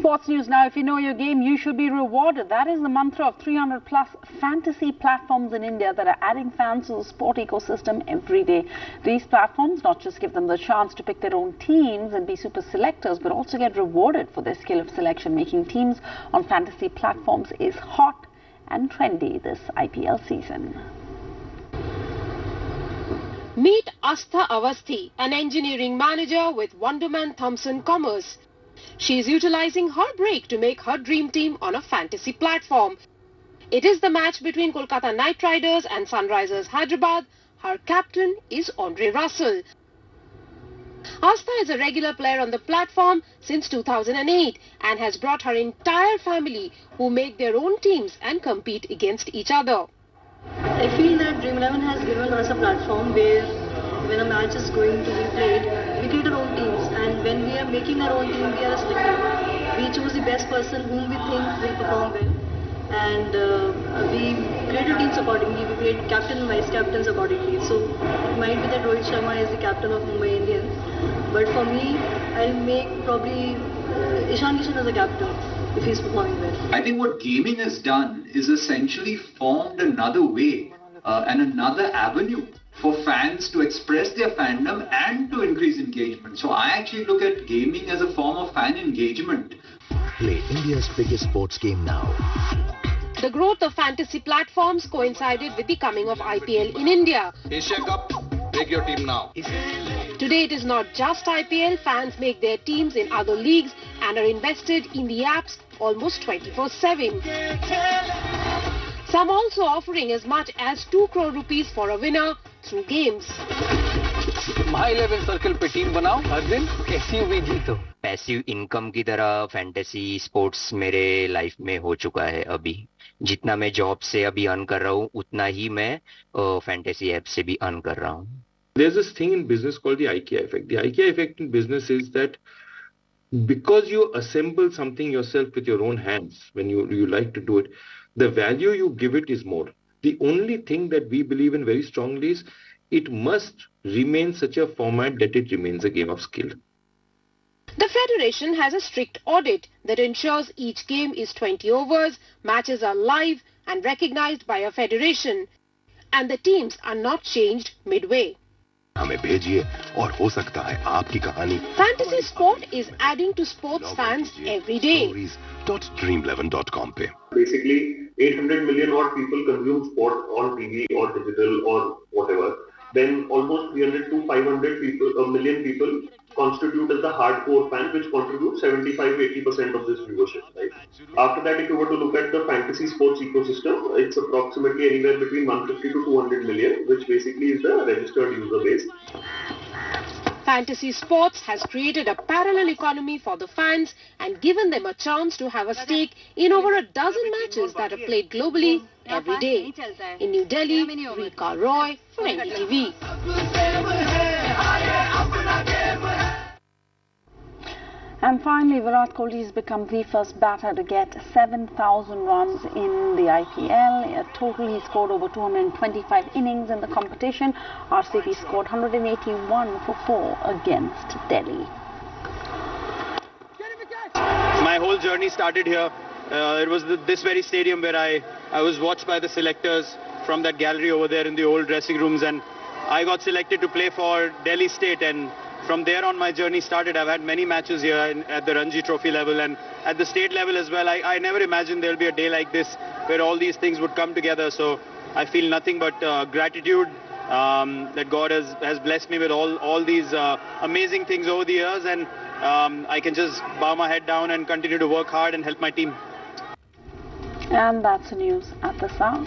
Sports news now. If you know your game, you should be rewarded. That is the mantra of 300 plus fantasy platforms in India that are adding fans to the sport ecosystem every day. These platforms not just give them the chance to pick their own teams and be super selectors, but also get rewarded for their skill of selection. Making teams on fantasy platforms is hot and trendy this IPL season. Meet Astha Awasthi, an engineering manager with Wonderman Thompson Commerce. She is utilizing her break to make her dream team on a fantasy platform. It is the match between Kolkata Knight Riders and Sunrisers Hyderabad. Her captain is Andre Russell. Astha is a regular player on the platform since 2008 and has brought her entire family who make their own teams and compete against each other. I feel that Dream 11 has given us a platform where when a match is going to be played, we create our own teams, and when we are making our own team, we are a selector. We choose the best person whom we think will perform well, and we created teams accordingly. We played captain and vice captains accordingly. So it might be that Rohit Sharma is the captain of Mumbai Indians, but for me, I'll make probably Ishan Kishan as a captain if he's performing well. I think what gaming has done is essentially formed another way and another avenue for fans to express their fandom and to increase engagement. So I actually look at gaming as a form of fan engagement. Play India's biggest sports game now. The growth of fantasy platforms coincided with the coming of IPL in India. Asia Cup, make your team now. Today it is not just IPL, fans make their teams in other leagues and are invested in the apps almost 24/7. Some also offering as much as 2 crore rupees for a winner through games. My 11 circle पे team बनाओ हर दिन कैसी भी जीतो. Passive income की तरह fantasy sports मेरे life में हो चुका है अभी. जितना मैं जॉब से अभी अर्न कर रहा हूँ उतना ही मैं फैंटेसी ऐप से भी अर्न कर रहा हूँ. There's this thing in business called the IKEA effect. The IKEA effect in business is that because you assemble something yourself with your own hands, when you like to do it, the value you give it is more. The only thing that we believe in very strongly is it must remain such a format that it remains a game of skill. The Federation has a strict audit that ensures each game is 20 overs, matches are live and recognized by a federation, and the teams are not changed midway. हमें भेजिए और हो सकता है आपकी कहानी. Fantasy sport is adding to sports fans every day. Stories.dream11.com पे. Basically, 800 million odd people consume sport on TV or digital or whatever. Then almost 300 to 500 people, a million people constitute as the hardcore fans, which contribute 75-80% of this viewership. Right? After that, if you were to look at the fantasy sports ecosystem, it's approximately anywhere between 150 to 200 million, which basically is the registered user base. Fantasy sports has created a parallel economy for the fans and given them a chance to have a stake in over a dozen matches that are played globally every day. In New Delhi, Rika Roy for ndtv. And finally, Virat Kohli has become the first batter to get 7,000 runs in the IPL. In total, he scored over 225 innings in the competition. RCB scored 181 for 4 against Delhi. My whole journey started here. It was this very stadium where I was watched by the selectors from that gallery over there in the old dressing rooms, and I got selected to play for Delhi State, and from there on my journey started. I've had many matches here at the Ranji Trophy level and at the state level as well. I never imagined there'll be a day like this where all these things would come together. So I feel nothing but gratitude that God has blessed me with all these amazing things over the years, and I can just bow my head down and continue to work hard and help my team. And that's the news at this hour.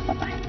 Bye-bye.